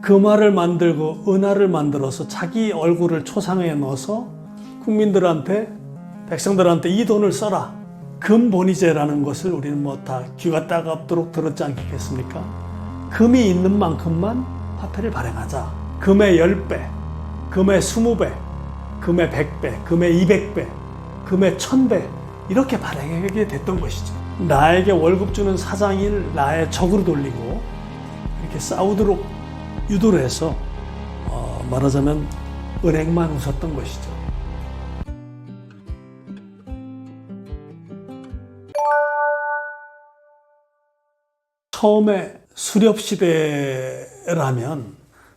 금화를 만들고 은화를 만들어서 자기 얼굴을 초상에 넣어서 국민들한테, 백성들한테 이 돈을 써라. 금본위제라는 것을 우리는 뭐 다 귀가 따갑도록 들었지 않겠습니까? 금이 있는 만큼만 화폐를 발행하자. 금의 10배, 금의 20배, 금의 100배, 금의 200배, 금의 1000배 이렇게 발행하게 됐던 것이죠. 나에게 월급 주는 사장을 나의 적으로 돌리고 이렇게 싸우도록 유도를 해서 말하자면 은행만 웃었던 것이죠. 처음에 수렵시대라면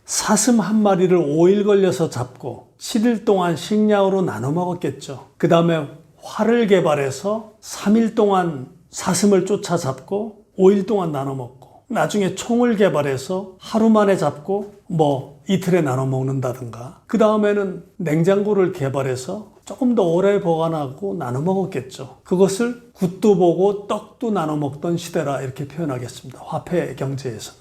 사슴 한 마리를 5일 걸려서 잡고 7일 동안 식량으로 나눠 먹었겠죠. 그 다음에 활을 개발해서 3일 동안 사슴을 쫓아잡고 5일 동안 나눠 먹고, 나중에 총을 개발해서 하루 만에 잡고 뭐 이틀에 나눠 먹는다든가, 그 다음에는 냉장고를 개발해서 조금 더 오래 보관하고 나눠 먹었겠죠. 그것을 굿도 보고 떡도 나눠 먹던 시대라 이렇게 표현하겠습니다. 화폐 경제에서는.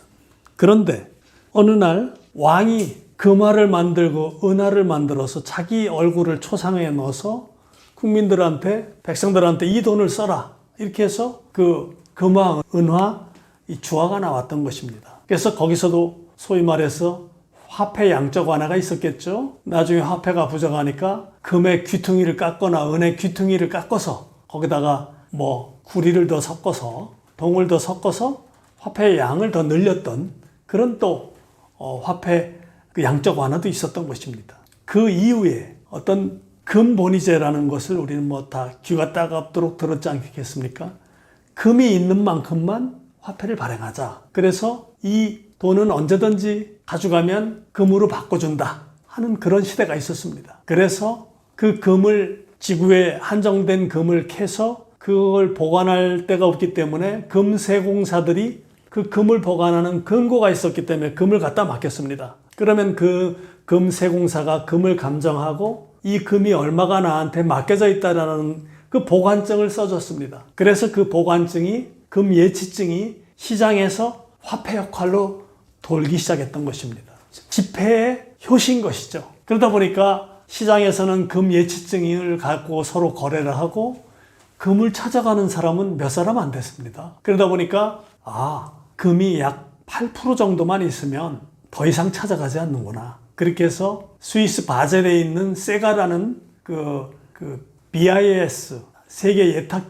그런데 어느 날 왕이 금화를 만들고 은화를 만들어서 자기 얼굴을 초상에 넣어서 국민들한테, 백성들한테 이 돈을 써라. 이렇게 해서 그 금화, 은화, 이 주화가 나왔던 것입니다. 그래서 거기서도 소위 말해서 화폐 양적 완화가 있었겠죠. 나중에 화폐가 부족하니까 금의 귀퉁이를 깎거나 은의 귀퉁이를 깎아서 거기다가 뭐 구리를 더 섞어서, 동을 더 섞어서 화폐의 양을 더 늘렸던 그런 또 화폐 그 양적 완화도 있었던 것입니다. 그 이후에 어떤 금본위제라는 것을 우리는 뭐 다 귀가 따갑도록 들었지 않겠습니까? 금이 있는 만큼만 화폐를 발행하자. 그래서 이 돈은 언제든지 가져가면 금으로 바꿔준다 하는 그런 시대가 있었습니다. 그래서 그 금을, 지구에 한정된 금을 캐서 그걸 보관할 데가 없기 때문에 금세공사들이 그 금을 보관하는 금고가 있었기 때문에 금을 갖다 맡겼습니다. 그러면 그 금세공사가 금을 감정하고 이 금이 얼마가 나한테 맡겨져 있다라는 그 보관증을 써줬습니다. 그래서 그 보관증이, 금 예치증이 시장에서 화폐 역할로 돌기 시작했던 것입니다. 지폐의 효시인 것이죠. 그러다 보니까 시장에서는 금 예치증을 갖고 서로 거래를 하고 금을 찾아가는 사람은 몇 사람 안 됐습니다. 그러다 보니까 금이 약 8% 정도만 있으면 더 이상 찾아가지 않는구나. 그렇게 해서 스위스 바젤에 있는 세가라는 그 BIS 세계 예탁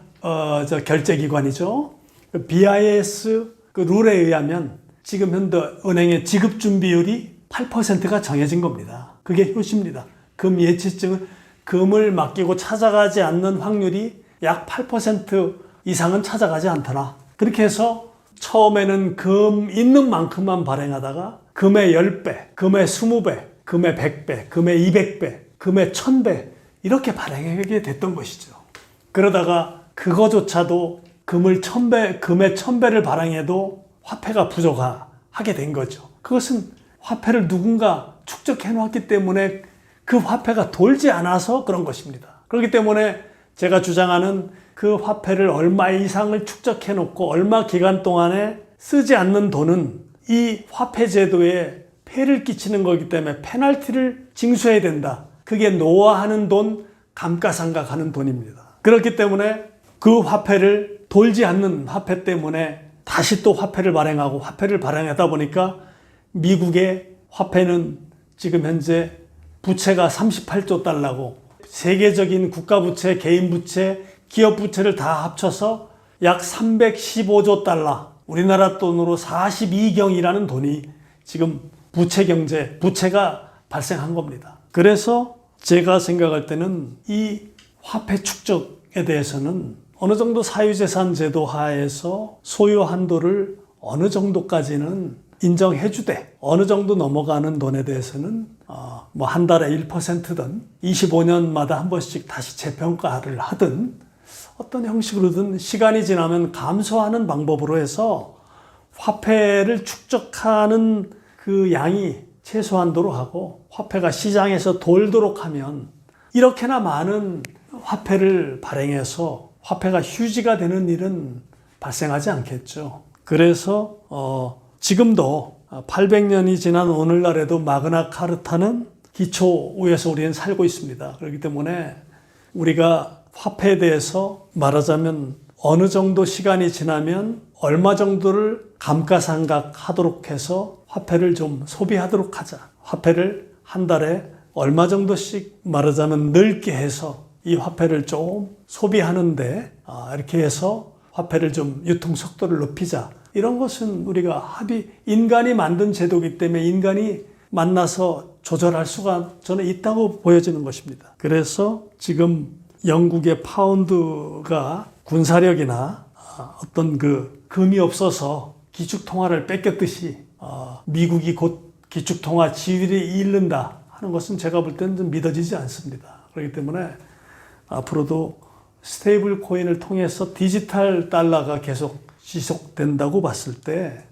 결제기관이죠. 그 BIS 그 룰에 의하면 지금 현대 은행의 지급 준비율이 8%가 정해진 겁니다. 그게 효시입니다. 금 예치증은 금을 맡기고 찾아가지 않는 확률이 약 8% 이상은 찾아가지 않더라. 그렇게 해서 처음에는 금 있는 만큼만 발행하다가 금의 10배, 금의 20배, 금의 100배, 금의 200배, 금의 1000배 이렇게 발행하게 됐던 것이죠. 그러다가 그거조차도 금의 1000배를 발행해도 화폐가 부족하게 된 거죠. 그것은 화폐를 누군가 축적해 놓았기 때문에 그 화폐가 돌지 않아서 그런 것입니다. 그렇기 때문에 제가 주장하는 그 화폐를 얼마 이상을 축적해 놓고 얼마 기간 동안에 쓰지 않는 돈은 이 화폐 제도에 폐를 끼치는 거기 때문에 페널티를 징수해야 된다. 그게 노화하는 돈, 감가상각하는 돈입니다. 그렇기 때문에 그 화폐를 돌지 않는 화폐 때문에 다시 또 화폐를 발행하고 화폐를 발행하다 보니까 미국의 화폐는 지금 현재 부채가 38조 달러고 세계적인 국가 부채, 개인 부채, 기업 부채를 다 합쳐서 약 315조 달러, 우리나라 돈으로 42경이라는 돈이 지금 부채가 발생한 겁니다. 그래서 제가 생각할 때는 이 화폐 축적에 대해서는 어느 정도 사유재산 제도 하에서 소유 한도를 어느 정도까지는 인정해주되 어느 정도 넘어가는 돈에 대해서는 뭐 한 달에 1%든 25년마다 한 번씩 다시 재평가를 하든 어떤 형식으로든 시간이 지나면 감소하는 방법으로 해서 화폐를 축적하는 그 양이 최소한도로 하고 화폐가 시장에서 돌도록 하면 이렇게나 많은 화폐를 발행해서 화폐가 휴지가 되는 일은 발생하지 않겠죠. 그래서 지금도 800년이 지난 오늘날에도 마그나 카르타는 기초 위에서 우리는 살고 있습니다. 그렇기 때문에 우리가 화폐에 대해서 말하자면 어느 정도 시간이 지나면 얼마 정도를 감가상각하도록 해서 화폐를 좀 소비하도록 하자. 화폐를 한 달에 얼마 정도씩 말하자면 넓게 해서 이 화폐를 좀 소비하는데 이렇게 해서 화폐를 좀 유통 속도를 높이자. 이런 것은 우리가 인간이 만든 제도이기 때문에 인간이 만나서 조절할 수가 저는 있다고 보여지는 것입니다. 그래서 지금 영국의 파운드가 군사력이나 어떤 금이 없어서 기축통화를 뺏겼듯이 미국이 곧 기축통화 지위를 잃는다 하는 것은 제가 볼 때는 좀 믿어지지 않습니다. 그렇기 때문에 앞으로도 스테이블 코인을 통해서 디지털 달러가 계속 지속된다고 봤을 때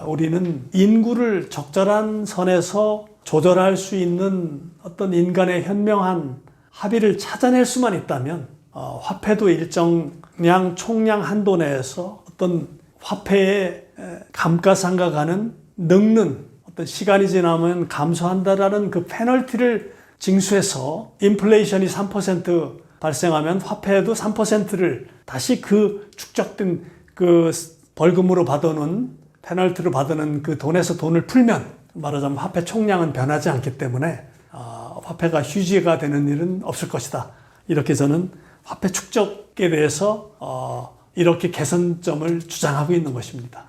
우리는 인구를 적절한 선에서 조절할 수 있는 어떤 인간의 현명한 합의를 찾아낼 수만 있다면 화폐도 일정량 총량 한도 내에서 어떤 화폐의 감가상각하는 늙는 어떤 시간이 지나면 감소한다라는 그 페널티를 징수해서 인플레이션이 3% 발생하면 화폐에도 3%를 다시 그 축적된 그 벌금으로 받아오는 페널티로 받는 그 돈에서 돈을 풀면 말하자면 화폐 총량은 변하지 않기 때문에 화폐가 휴지가 되는 일은 없을 것이다. 이렇게 저는 화폐 축적에 대해서 이렇게 개선점을 주장하고 있는 것입니다.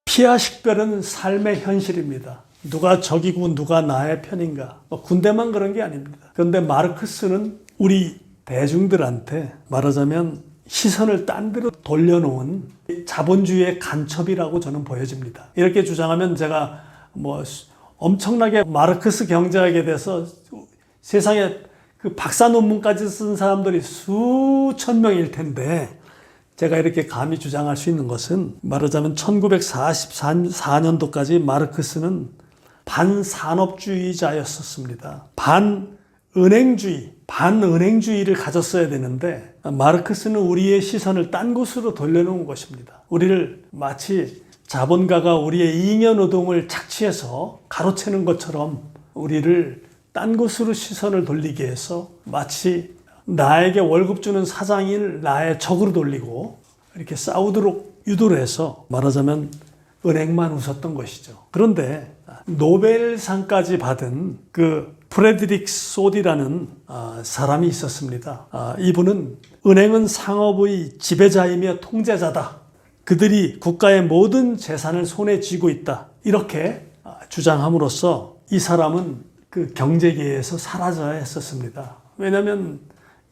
피하식별은 삶의 현실입니다. 누가 적이고 누가 나의 편인가. 군대만 그런 게 아닙니다. 그런데 마르크스는 우리 대중들한테 말하자면 시선을 딴 데로 돌려놓은 자본주의의 간첩이라고 저는 보여집니다. 이렇게 주장하면 제가 엄청나게 마르크스 경제학에 대해서 세상에 그 박사 논문까지 쓴 사람들이 수천 명일 텐데 제가 이렇게 감히 주장할 수 있는 것은 말하자면 1944년도까지 마르크스는 반산업주의자였었습니다. 반은행주의를 가졌어야 되는데 마르크스는 우리의 시선을 딴 곳으로 돌려놓은 것입니다. 우리를 마치 자본가가 우리의 잉여노동을 착취해서 가로채는 것처럼 우리를 딴 곳으로 시선을 돌리게 해서 마치 나에게 월급 주는 사장을 나의 적으로 돌리고 이렇게 싸우도록 유도를 해서 말하자면 은행만 웃었던 것이죠. 그런데 노벨상까지 받은 그 프레드릭 소디라는 사람이 있었습니다. 이분은 은행은 상업의 지배자이며 통제자다. 그들이 국가의 모든 재산을 손에 쥐고 있다. 이렇게 주장함으로써 이 사람은 그 경제계에서 사라져야 했었습니다. 왜냐하면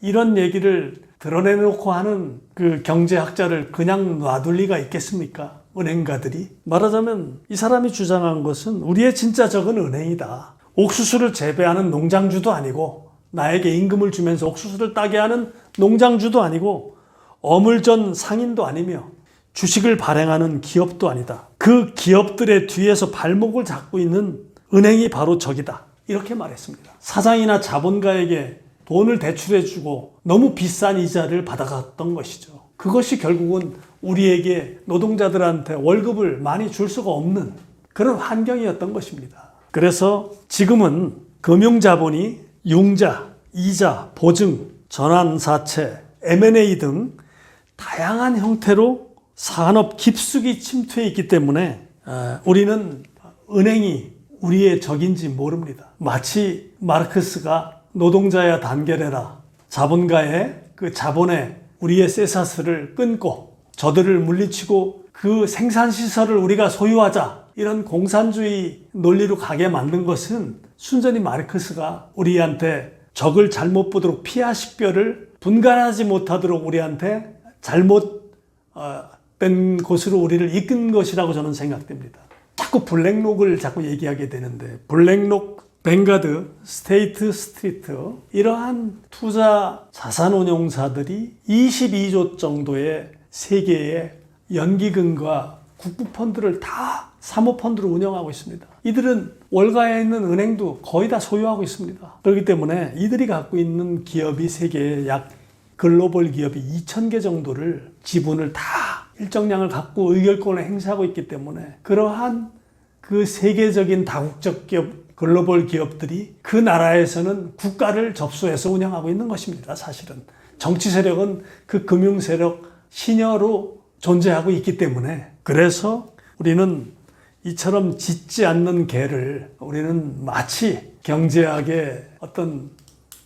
이런 얘기를 드러내놓고 하는 그 경제학자를 그냥 놔둘 리가 있겠습니까? 은행가들이. 말하자면 이 사람이 주장한 것은 우리의 진짜 적은 은행이다. 옥수수를 재배하는 농장주도 아니고 나에게 임금을 주면서 옥수수를 따게 하는 농장주도 아니고 어물전 상인도 아니며 주식을 발행하는 기업도 아니다. 그 기업들의 뒤에서 발목을 잡고 있는 은행이 바로 적이다. 이렇게 말했습니다. 사장이나 자본가에게 돈을 대출해주고 너무 비싼 이자를 받아갔던 것이죠. 그것이 결국은 우리에게 노동자들한테 월급을 많이 줄 수가 없는 그런 환경이었던 것입니다. 그래서 지금은 금융자본이 융자, 이자, 보증, 전환사채, M&A 등 다양한 형태로 산업 깊숙이 침투해 있기 때문에 우리는 은행이 우리의 적인지 모릅니다. 마치 마르크스가 노동자야 단결해라. 자본가의 그 자본에 우리의 쇠사슬을 끊고 저들을 물리치고 그 생산시설을 우리가 소유하자. 이런 공산주의 논리로 가게 만든 것은 순전히 마르크스가 우리한테 적을 잘못 보도록 피하식별을 분간하지 못하도록 우리한테 잘못된 곳으로 우리를 이끈 것이라고 저는 생각됩니다. 자꾸 블랙록을 자꾸 얘기하게 되는데 블랙록, 뱅가드, 스테이트 스트리트 이러한 투자 자산운용사들이 22조 정도의 세계의 연기금과 국부펀드를 다 사모펀드로 운영하고 있습니다. 이들은 월가에 있는 은행도 거의 다 소유하고 있습니다. 그렇기 때문에 이들이 갖고 있는 기업이 세계에 약 글로벌 기업이 2,000개 정도를 지분을 다 일정량을 갖고 의결권을 행사하고 있기 때문에 그러한 그 세계적인 다국적 기업, 글로벌 기업들이 그 나라에서는 국가를 접수해서 운영하고 있는 것입니다. 사실은 정치 세력은 그 금융 세력 시녀로 존재하고 있기 때문에, 그래서 우리는 이처럼 짖지 않는 개를 우리는 마치 경제학의 어떤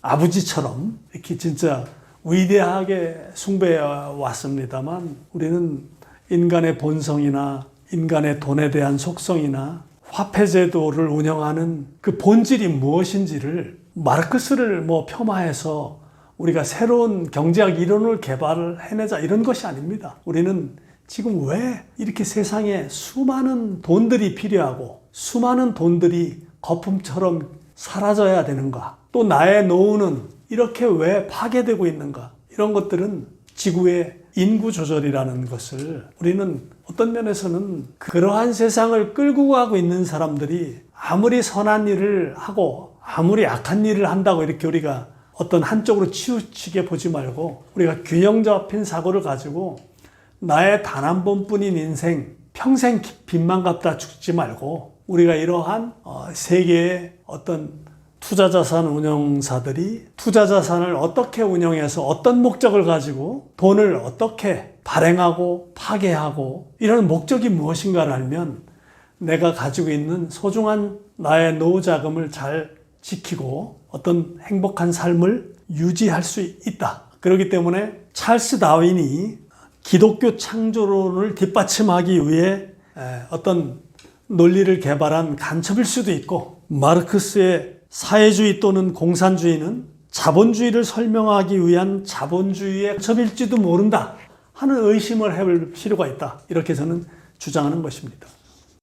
아버지처럼 이렇게 진짜 위대하게 숭배해 왔습니다만, 우리는 인간의 본성이나 인간의 돈에 대한 속성이나 화폐제도를 운영하는 그 본질이 무엇인지를 마르크스를 폄하해서 우리가 새로운 경제학 이론을 개발해내자 이런 것이 아닙니다. 우리는 지금 왜 이렇게 세상에 수많은 돈들이 필요하고 수많은 돈들이 거품처럼 사라져야 되는가? 또 나의 노후는 이렇게 왜 파괴되고 있는가? 이런 것들은 지구의 인구 조절이라는 것을 우리는 어떤 면에서는 그러한 세상을 끌고 가고 있는 사람들이 아무리 선한 일을 하고 아무리 악한 일을 한다고 이렇게 우리가 어떤 한쪽으로 치우치게 보지 말고, 우리가 균형 잡힌 사고를 가지고 나의 단 한 번뿐인 인생 평생 빚만 갚다 죽지 말고, 우리가 이러한 세계의 어떤 투자자산 운영사들이 투자자산을 어떻게 운영해서 어떤 목적을 가지고 돈을 어떻게 발행하고 파괴하고 이런 목적이 무엇인가를 알면 내가 가지고 있는 소중한 나의 노후 자금을 잘 지키고 어떤 행복한 삶을 유지할 수 있다. 그렇기 때문에 찰스 다윈이 기독교 창조론을 뒷받침하기 위해 어떤 논리를 개발한 간첩일 수도 있고, 마르크스의 사회주의 또는 공산주의는 자본주의를 설명하기 위한 자본주의의 간첩일지도 모른다 하는 의심을 해볼 필요가 있다. 이렇게 저는 주장하는 것입니다.